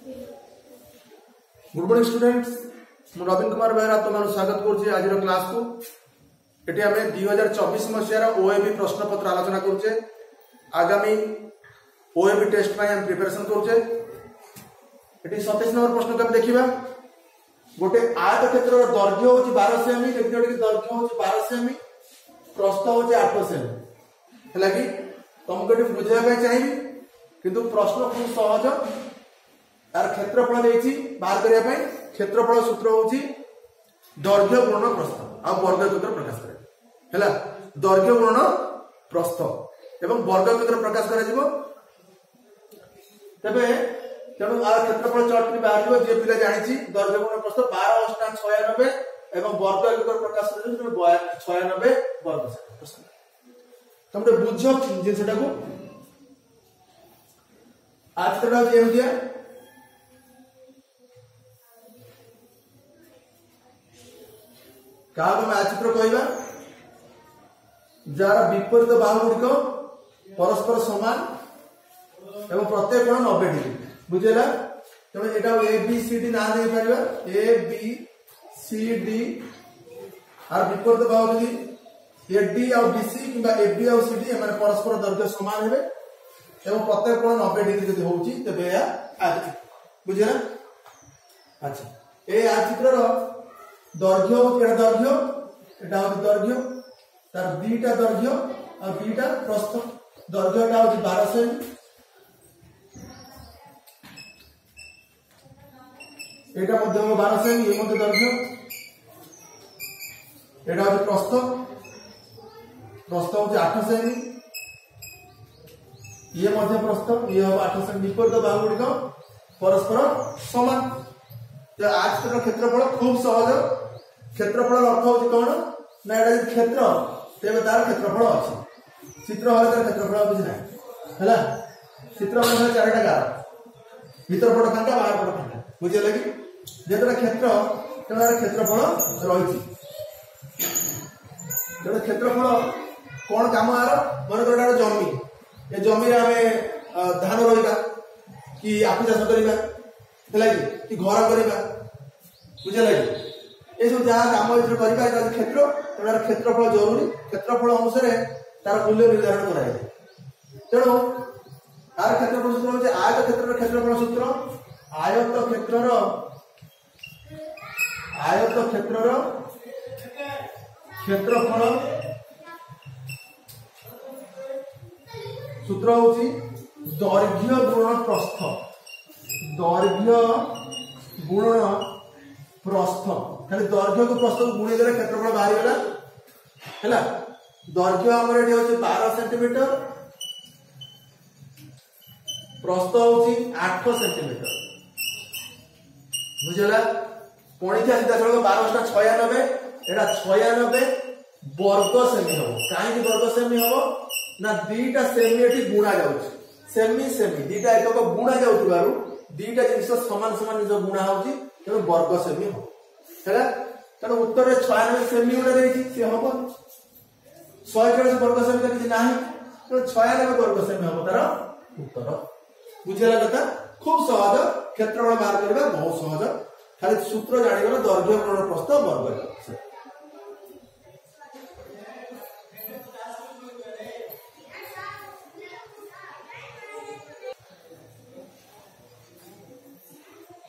Good morning students, मु नवीन कुमार बेहरा तुम स्वागत करुचे आज क्लास को। ये आम 2024 मसीहार ओएबी प्रश्न पत्र आलोचना करुचे। आगामी ओएबी टेस्ट में हम प्रिपरेशन करुचे। ये 27 नंबर प्रश्न को देखा। गोटे आयत क्षेत्र दैर्घ्य हूँ 12 सेमी, दैर्घ्य हूँ 12 सेमी, प्रस्थ हूँ 8 सेमी है कि तुमको ये बुझाई चाहिए किंतु प्रश्न खूब सहज। तार क्षेत्रफल देती बाहर करने क्षेत्रफल सूत्र हूँ दैर्घ्य गुणन प्रस्थ आ वर्गक्षेत्र प्रकाश करे दैर्घ्य गुणन प्रस्थ एवं वर्गक्षेत्र प्रकाश कर तेरे तेणु आ क्षेत्रफल चटनी बाहर जी पिला जानी दैर्घ्य गुणन प्रस्थ 12 × 96 एवं वर्गक्षेत्र प्रकाश कर 96 वर्ग तुम बुझ जिनटा को आज चित्रटा क्या चित्र कहवा जार विपरीत बाहु गुड़िक परस्पर सामान एवं प्रत्येक कोण 90 डिग्री बुझेगा। तेणु यहाँ ए बी सी डी ना दे पार ए बी सी डी आर विपरीत बाहु यदि एडी आ बीसी कि एबी आ सी डी एम परस्पर दैर्घ्य सामान हे एवं प्रत्येक कोण 90 डिग्री जब हो बुझेगा। अच्छा ये आ चित्र दैर्घ्य दैर्घ्य एटा हूँ दैर्घ्य तार दीटा दैर्घ्य और दीटा प्रस्थ दैर्घ्य हूँ 12 सेमी एटा 12 सेमी ये दैर्घ्य एटा हूँ प्रस्थ प्रस्थ हूँ 8 सेमी ये प्रस्थ ये हम 8 सेमी विपरीत बाहु गुड़िक परस्पर समान। आज क्षेत्रफल खूब सहज। क्षेत्रफल अर्थ हूँ कौन ना यहाँ क्षेत्र तेज तार क्षेत्रफल अच्छी चित्र हल तार क्षेत्रफल बुझी ना है चित्र 4टा गार भीतर पट फांका बाहर पट फांका बुझे कि जेतटा क्षेत्र तेना क्षेत्रफल रही क्षेत्रफल कौन कम आर मन गोटे जमी ये जमी आम धान रहा कि आखु चाष करवा कि घर करवा बुझे लगे ये सब जहाँ कम कर क्षेत्र तेनार क्षेत्रफल जरूरी क्षेत्रफल अनुसार तार मूल्य निर्धारण कराए। तेणु तार क्षेत्रफल सूत्र हूँ आयत क्षेत्र क्षेत्रफल सूत्र आयत क्षेत्र क्षेत्रफल सूत्र हूँ दैर्घ्य गुणन प्रस्थ दैर्घ्य गुणन प्रस्थ खाली दैर्घ्य को प्रस्थ को गुणी देले क्षेत्रफल बाहरी गला हैला। दैर्घ्य हमर एठी होची 12 सेंटीमीटर प्रस्थ होची 8 सेंटीमीटर बुझला। पणिका सीधा सळक 12 * 96 एटा 96 वर्ग सेमी हो। काहे कि वर्ग सेमी हो ना दीटा सेमी एठी गुणा जाउची सेमी सेमी दीटा एकक गुणा जाउतबारु दीटा जिनिस समान समान जो गुणा होची तेणु वर्ग सेमी हो है। तेणु उत्तर 96 सेमी गोटे हम 140 वर्ग सेमी किसी ना तेणु 96 वर्ग सेमी हम तार उत्तर बुझेगा कथा खूब सहज। क्षेत्रफल बाहर करवा बहुत सहज खाली सूत्र जाणीगला दैर्घ्य गुणन प्रस्थ वर्ग।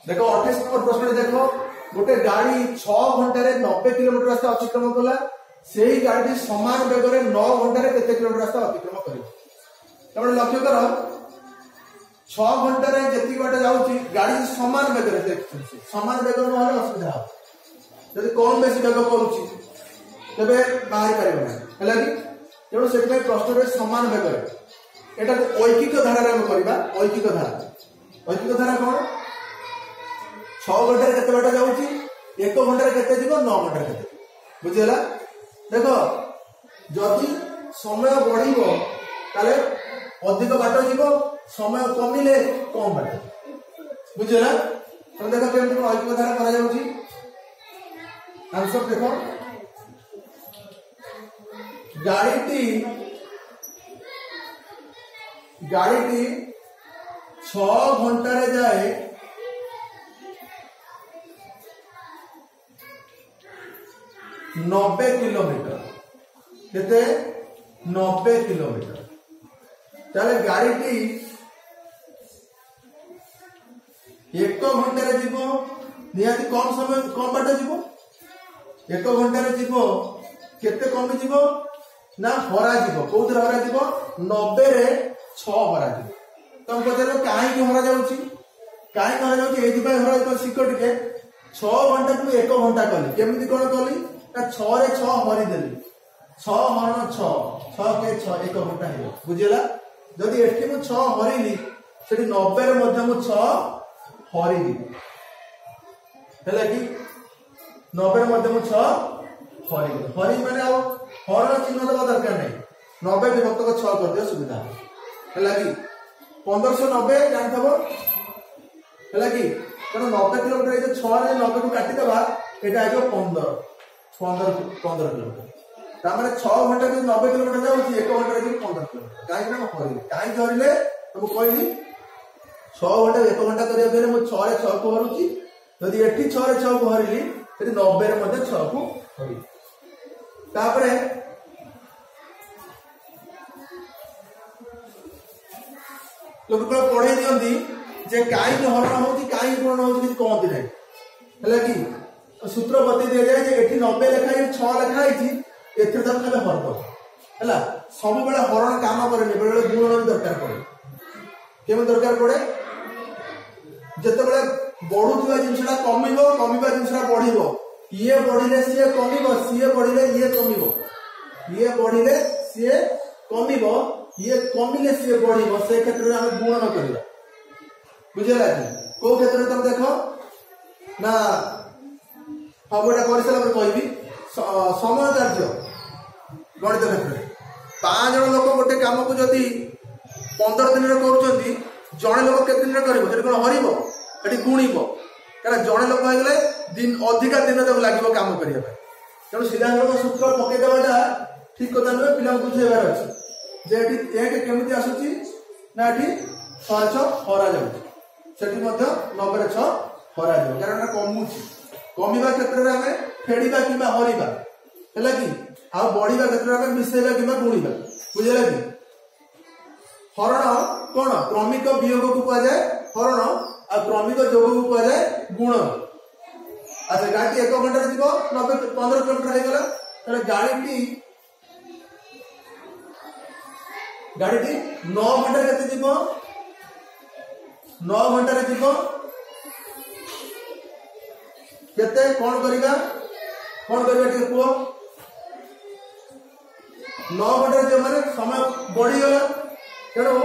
देखो 28 नंबर प्रश्न देखो गोटे गाड़ी 6 घंटे 90 किलोमीटर रास्ता अतिक्रम कला से ही गाड़ी समान बेग 9 घंटे केते किलोमीटर रास्ता अतिक्रम कर लक्ष्य कर 6 घंटे जी बाटे जाऊँगी गाड़ी समान बेग समान बेग ना असुविधा जब कम बेस बेग करुच्ची तेरे बाहरी पार है कि तेणु से प्रश्न समान बेग यहाँ ऐकिक धारा ऐकिक धारा कौन 6 घंटे केते बाटा जाऊँगी 1 घंटे केते जीव 9 घंटे केते बुझेगा। देख जदि समय बढ़ अधिक बाट जीव समय कमिले कम बाट बुझेगा। तुम देख केमती ऐकिक धारा करा आंसर देख गाड़ी 6 घंटे जाए 90 किलोमीटर केते 90 किलोमीटर ताले गाड़ी टी 1 घंटा रे जीवो निहाती कम समय कम बाट जीवो 1 घंटा रे जीवो केते कम जीवो ना हरा जीवो कोउतर हरा जीवो 90 रे 6 हरा जीवो तम पचारो काहे की हरा जाउची काहे हरा जाउची एथि पय हरा तो सिको टिके 6 घंटा को 1 घंटा कली केमिति कोन कली ना 6 रे 6 हरी देली 6 हरण 6 6 के 6 1 घंटा हे बुझिला जदि एठी मु 6 हरिली सेठी 90 रे मध्य मु 6 हरी दी हेला कि 90 रे मध्य मु 6 हरी हरी माने आ हरण चिन्ह दबा दरकार नै 90 विभक्त को 6 कर दियो सुविधा हेला कि 1590 जानथबो हेला कि कारण 90 किलोमीटर जे 6 रे 90 को काटी दबा एटा आइयो 15 किलोमीटर ता माने 6 घंटा के 90 किलोमीटर जाउची 1 घंटा रे 15 किलोमीटर काहे ना हरिले काहे हरिले तुम कहली 6 घंटा 1 घंटा करिया बेले मु 6 रे 6 को हरुची यदि एठी 6 रे 6 को हरिली तेरी 90 रे मध्ये 6 को हरि तापरे लोक को पढे दियंती जे काई के हरण होती काई पूर्ण होती कि कहती नै हला कि सूत्र बते दे जाय जे एठी 90 लेखा 6 लेखा आइची एथे त खाली हरतो हला सब बेला हरण काम करे नै बेले गुणन दरकार पड़े केम दरकार पड़े जते बेला बढ़ुवा जिनसटा कमिबा जिनसटा बढ़िबो ये बढ़िले सिए कमिबो सिए बढ़िले ये कमिबो ये बढ़िले सिए कमिबो ये कमिले सिए बढ़िबो से क्षेत्र रे हम गुणन करिया बुझला कि को क्षेत्र रे तुम देखो ना हम एटा करसला पर कहबी समय कार्य गणित क्षेत्र रे 5 जण लोक गोटे काम को जदी 15 दिन रे करूचंती जणे लोक केते दिन रे करबो सेठी कोन हरिबो एटी गुणिबो कारण जणे लोक होय गेले दिन अधिका दिन तक लागिबो काम करिया तेणु सिद्धांत सूत्र पके देवाटा ठीक कथा नुहे पिला बुझेबार अछि जे एटी एक केमिति आसुची ना एटी 6 हरा जाउची सेठी मध्ये 90 रे 6 हरा जाउ कारण कमुची कमिबा क्षेत्र रे हमें फेडिबा किबा हरिबा हैला कि आ बढ़िबा क्षेत्र रे हमें मिसेबा किबा गुणिबा बुझला कि हरण कोन क्रमिक वियोग को कह जाय हरण आ क्रमिक जोग को कह जाय गुण अच्छा गाड़ी 1 घंटा रे जीवो 90 15 किलोमीटर हे गला तले गाड़ी 9 घंटा केते जीवो 9 घंटा रे जीवो केते कोन करिगा टिके पुओ 9 घंटा रे माने समय बढ़ी गला तेणु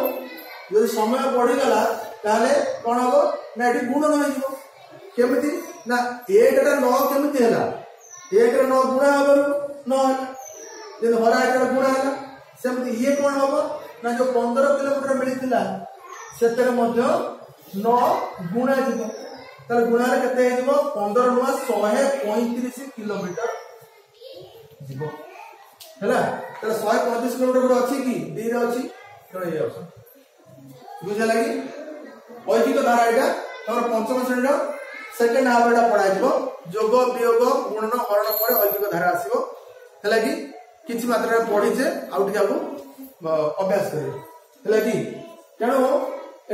यदि समय बढ़ी गला ताले कोन हो ना एटी गुणन हो जीवो केमिति ना 1 टा 9 केमिति हला 1 रे 9 गुणा हो 9 जे हरा 1 रे गुणा हला सेमिति ये कोन हो ना जो 15 किलोमीटर मिलिथिला सेतरे मध्ये 9 गुणा जीवो ताले गुणा रे केते हे जीवो 15 नुआ 135 किलोमीटर जीवो हला ताले 135 किलोमीटर अछि कि डी रे अछि तो ये ऑप्शन बुझा लगी ऐकिक धारा एटा तमर पंचम श्रेणी सेकेंड हाफ एटा पढ़ा जीवो जोग वियोग गुणन हरण पर ऐकिक धारा आसीबो हला कि किछि मात्रा रे पढी जे आउट जाबो अभ्यास करे हला कि तेणु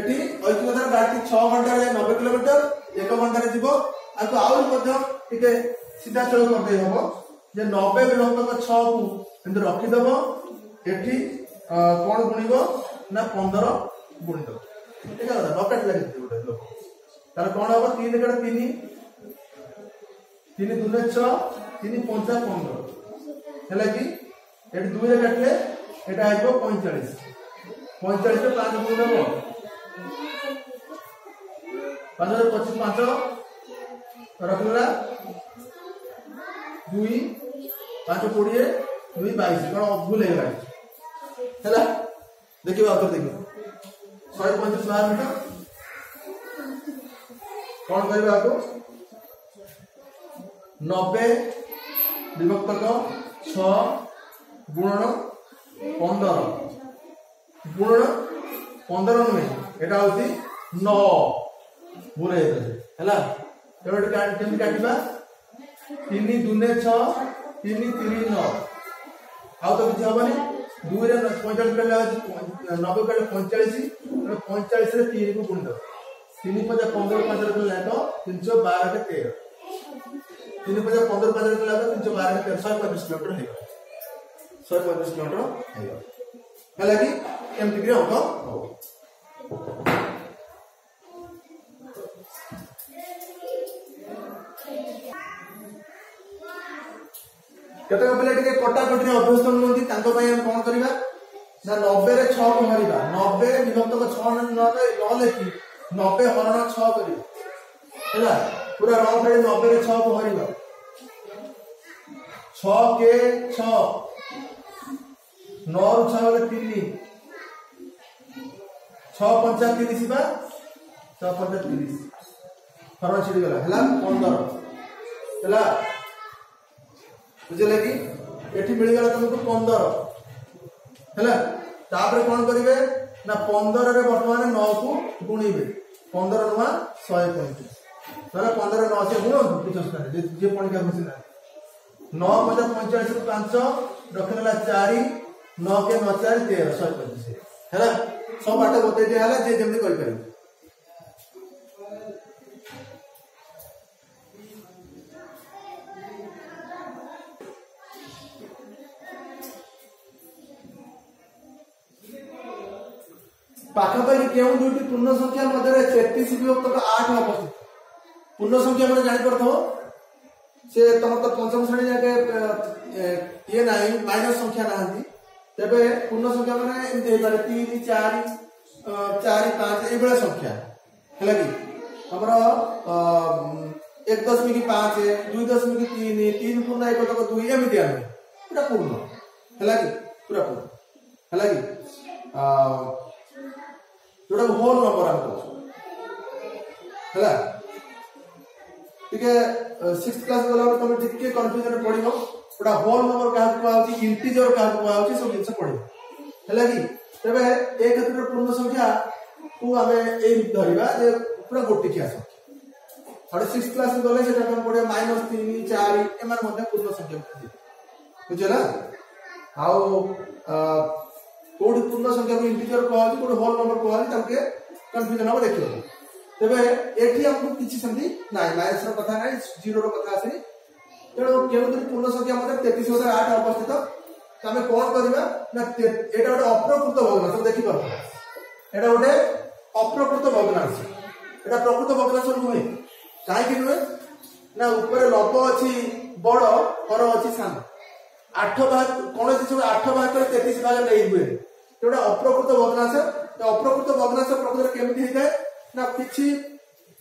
एटी ऐकिक धारा गाड़ी 6 घंटा रे 90 किलोमीटर 1 घंटा रे जीवो आ तो आउट मध्ये टिके सीधा चल कर दे हबो जे 90 विभक्त 6 को एंद रखि दबो एठी कोन गुणिबो ना 15 गुणी दबो ठीक है नकाट लागि गोटे लोक तार कोन हो 3 कट 3 3 2 6 3 5 15 हैला कि एट 2 रे काटले एटा आइबो 45 45 रे 5 गुण देबो 5 रे 25 5 रखला 2 5 20 2 22 कोन भूल हे हैला देखिबा उत्तर देखिबा 135 बाहर मीटर कौन करेगा आपको 90 विभक्त 6 गुणन 15 गुणन 15 नुहे एटा होती 9 बुरे हैला तेरो केमि काटिबा 3 2 6 3 3 9 आउ तो किसी हबनी 2 रे 45 कले 90 कले 45 45 रे 3 को गुण दो 3 5 15 5 कले तो 312 के 13 3 5 15 5 कले तो 312 के 125 किलोमीटर है 125 किलोमीटर है हालांकि एमटी ग्रे अंक हो केतक पिला टिके कटाकटी अभ्यस्त नुहति तांको पई हम कोन करिबा ना 90 रे 6 को हरिबा 90 विभक्त को 6 न लेखि 90 हरण 6 करिबा हैला पूरा रंग फेरी 90 रे 6 को हरिबा 6 के 6 9 ରୁ 6 गले 3 6 5 30 बा 6 5 30 हरण छिड़ी गला हैला 15 हैला बुझले कि एठी मिल गला तुमको 15 हैला तापर कोन करिवे ना 15 रे वर्तमान 9 को गुणिबे 15 नुआ 135 ताले 15 9 से गुणो किछ स्तर जे पणी का घुसिना 9 5 45 ରୁ 5 रखला 4 9 के 9 4 13 135 हैला सब बाटे बते जे हैला जे जेमति करि पारे पाखापाखि केउ दुटी पूर्ण संख्या मध्य 33 विभक्त 8 अवस्थित पूर्ण संख्या मैंने जानी पड़ता से तुम तो पंचम श्रेणी जाके ये नहीं माइनस संख्या नहांती तेबे पूर्ण संख्या मैंने एमती हे पारे 3 4 4 5 ए बड़ा संख्या हैला कि हमरा 1.5 2.3 3 पूर्ण 1.2 एमती आमे पूरा पूर्ण हैला कि पूरा पूर्ण हैला कि जोड़ा होल नंबर हम हैला ठीक है 6th क्लास वाला तुम टिके कंफ्यूजन पड़िबो ओडा होल नंबर का कुआउची इंटीजर का कुआउची सब जिंस पड़िबो हैला कि तबे एक क्षेत्र पूर्ण संख्या को हमें ए धरिबा जे पूरा गोटी किया संख्या और 6th क्लास गले सेटा हम पड़े -3 4 एमन मध्ये पूर्ण संख्या बुझला आउ कोड पूर्ण संख्या को इंटीजर कहछि कोड होल नंबर कहछि ताके कंफ्यूजन हो देखियो तबे एठी हमको किछि संधि नाइ माइनस रो कथा नाइ जीरो रो कथा आसे तेणु केउतरी पूर्ण संख्या मध्ये 33008 अवस्थित तमे कोन करबा ना एटा गोटे अप्रकृत भग्नांश देखि परबो एटा गोटे अप्रकृत भग्नांश एटा प्रकृत भग्नांश नुहे काहे कि नुहे ना ऊपर लब अछि बड़ हर अछि सान 8 भाग कोन से 8 भाग करे 33 भाग नै हुए एटा अप्रकृत भग्नांश अप्रकृत भग्नांश प्रकृत केमति हेतै ना किछि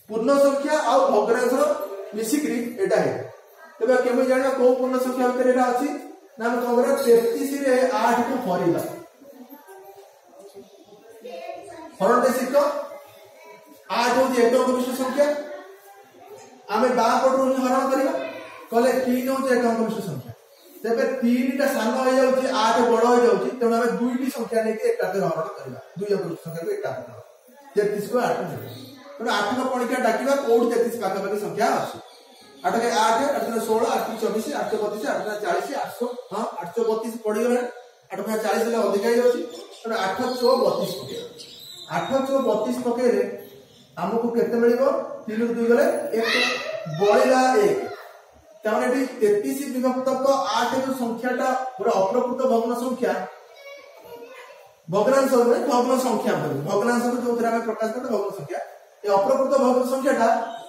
पूर्ण संख्या आ भग्नांश मिसिकरी एटा है तबे केमे जाना को पूर्ण संख्या भीतर एटा अछि ना हम कहबरा 33 रे 8 को हरिबा हरण देसिक 8 हो जे एकक विशिष्ट संख्या आमे बा पटरु हरण करिबा कहले 3 हो जे एकक विशिष्ट संख्या तबे 3 टा सान हो जाउची 8 बड़ हो जाउची तेणु हमें दुईटी संख्या लेके एकाते हरण करिबा दुई एकक संख्या को एकाते 33 को 8 तेणु 8 को पणिका डाकिबा कोड 33 पाका पाकी संख्या अछि 8 के 8 8 के 16 8 के 24 8 के 32 8 के 40 800 हां 832 पड़ी गले 8 के 40 ले अधिक आइ अछि तेणु 832 पके 832 पके रे हमको केते मिलिबो 3 ରୁ 2 गले 1 बळिला 1 ताने 33 विभक्त 8 जो संख्याटा पूरा अप्रकृत भग्न संख्या भग्नांश में भग्न संख्या भग्नांश को जो हम प्रकाश करते भग्न संख्या ये अप्रकृत भग्न संख्याटा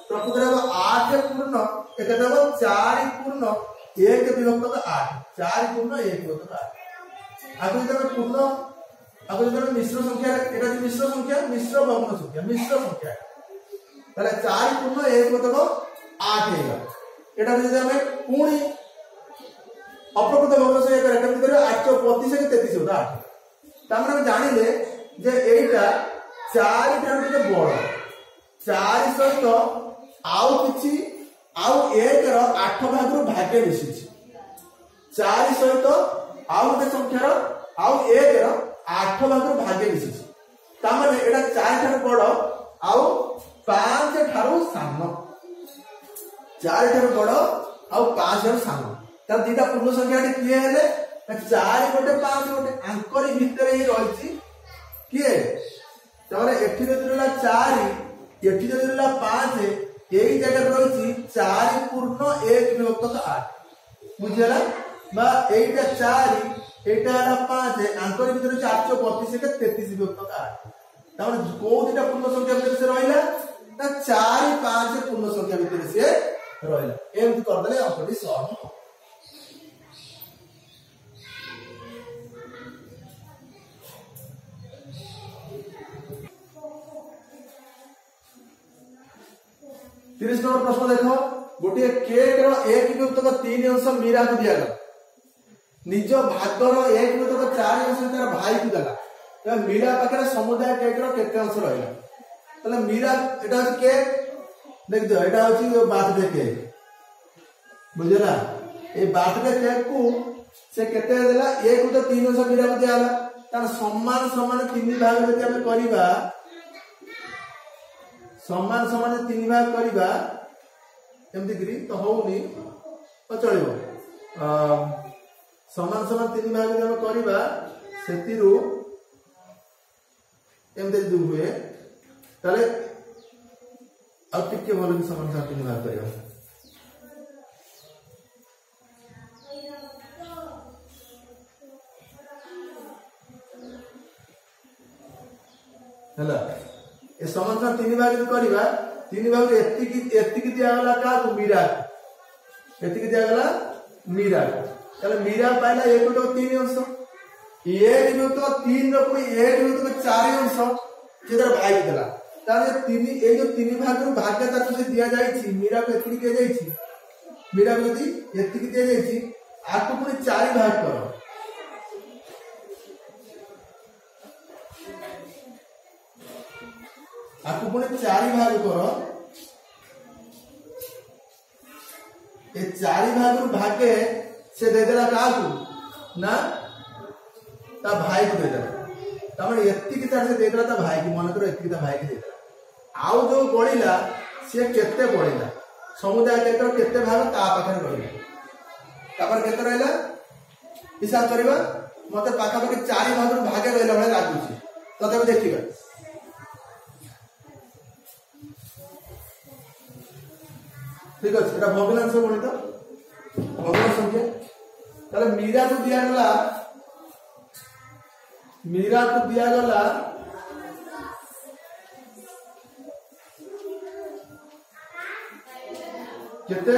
प्रकृत रे 8 पूर्ण एटा देबो 4 पूर्ण 1 विभक्त 8 4 पूर्ण 1 विभक्त 8 आगो जब पूर्ण आगो जब मिश्र संख्या एटा जे मिश्र संख्या मिश्र भग्न संख्या मिश्र संख्या ताले 4 पूर्ण 1 विभक्त 8 हेगा एटा जे हमें पूरी अप्रकृत भग्न संख्या करे केमति करे 832 के 33 होता 8 तामने हम जानिले जे एटा 4 ठार के बड़ 4 सहित आउ किछि आउ 1 रो 8 भाग रो भाग्य मिसिछि 4 सहित आउ के संख्या रो आउ 1 रो 8 भाग रो भाग्य मिसिछि तामने एटा 4 ठार बड़ आउ 5 ठारो सानो 4 ठार बड़ आउ 5 ठारो सानो तार दीटा पूर्ण संख्या किए हेले 4 गोटे 5 गोटे आंकरी भितर ही रही किए तारे एठी जदि रहला 4 एठी जदि रहला 5 एई जगह रही 4 पूर्ण 1 विभक्त 8 बुझिला बा एटा 4 एटा हला 5 आंकरी भितर 432 के 33 विभक्त 8 तारे को दीटा पूर्ण संख्या भितर से रहिला ना 4 5 पूर्ण संख्या भितर से रहिला एमति कर देले अंकटी सॉल्व 30 नंबर प्रश्न देखो गोटे केक रो 1 विभक्त 3 अंश मीरा को दिया गला निज भागर 1 विभक्त 4 अंश तार भाई को देला तो मीरा पाखरे समुदाय केक रो केते अंश रहला तले मीरा एटा होची केक देख दो एटा होची बर्थडे केक बुझला ए बर्थडे केक को से केते देला 1 विभक्त 3 अंश मीरा को दिया गला तार समान समान 3 भाग जति हम करिबा समान समान 3 भाग करिबा एमति गिरी तो होउनी तो चलिबो समान समान 3 भाग जब करिबा सेतिरु एमति दु हुए ताले अब टिके बोल समान समान 3 भाग करिबा हला ए समाधान 3 भाग करिबा 3 भाग एतिकी दिया गला का को मीरा एतिकी दिया गला मीरा चलो मीरा पाइला 1 विभक्त 3 अंश 1 विभक्त 3 रो कोई 1 विभक्त 4 अंश जेदर भाई देला तारे 3 ए जो 3 भाग रो भाग्य ताको से दिया जाई छी मीरा को एतिकी दिया जाई छी मीरा को यदि एतिकी दिया जाई छी आको पुनी 4 भाग करो आपको पुणे 4 भाग करो ए 4 भाग रु भागे से दे देला का को ना ता भाई को दे देला तमने एत्ती की तरह से दे देला ता भाई की मन करो एत्ती ता भाई की दे देला आउ जो बळिला से केते बळिला समुदाय केते केते भाग ता पाखरे रहला तापर केते रहला हिसाब करबा मते पाखा पाखी 4 भाग रु भागे रहला भले लागुची तते देखिबा ठीक है एटा भग्नांश गणित भग्नांश संख्या ताले मीरा को दिया गला केते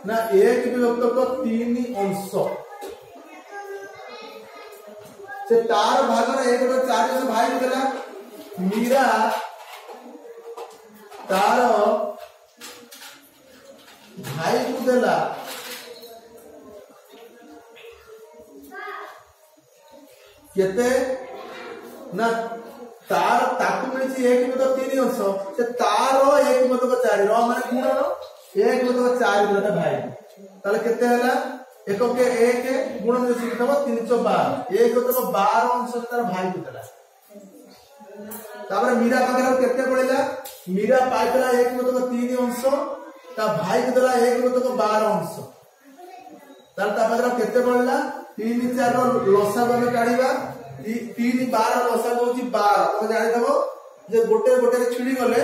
ना 1 विभक्त 3 अंश से तार भागर 1 विभक्त 4 अंश भाई को देला मीरा तार भाई को देला केते ना तार ताकू मिली 1 विभक्त 3 अंश से तार 1 विभक्त 4 रो माने गुण रो 1 विभक्त 4 देला भाई ताले केते हला एकक के 1 गुण में सिखतब 312 1 विभक्त 12 अंश तार भाई को देला तापर मीरा पाखरे केते पड़ेला मीरा पाइला 1 विभक्त 3 अंश ता भाई को देला 1 विभक्त 12 अंश तार ता पाखरे केते पड़ला 3 4 रो लसा बने काढीबा 3 12 लसा होची 12 तो जानि दबो जे गोटे गोटे रे छिड़ी गले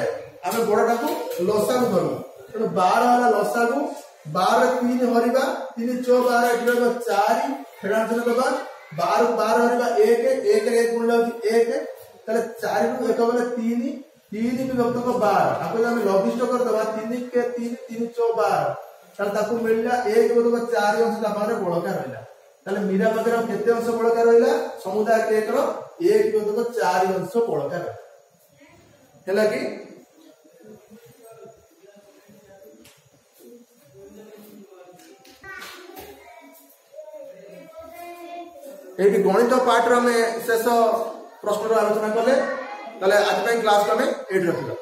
आमे बडटा को लसा को धरु तो 12 वाला लसा को 12 3 हरिबा 3 4 12 एठिबा 4 फेडांचन दबा 12 12 हरिबा 1 1 रे 1 गुण लाउची 1 ताले 4 को एक बेले 3 विभक्त 12 आपको हम लघिष्ठ कर दबा 3 के 3 3 4 12 ताले ताको मिलला 1 विभक्त 4 अंश ता पारे बळका रहला ताले मीरा पाखरे केते अंश बळका रहला समुदाय केक रो 1 विभक्त 4 अंश बळका हैला कि एटी गणित पार्ट रे शेष प्रश्न आलोचना कले ताले आज क्लास को एट रखिबा।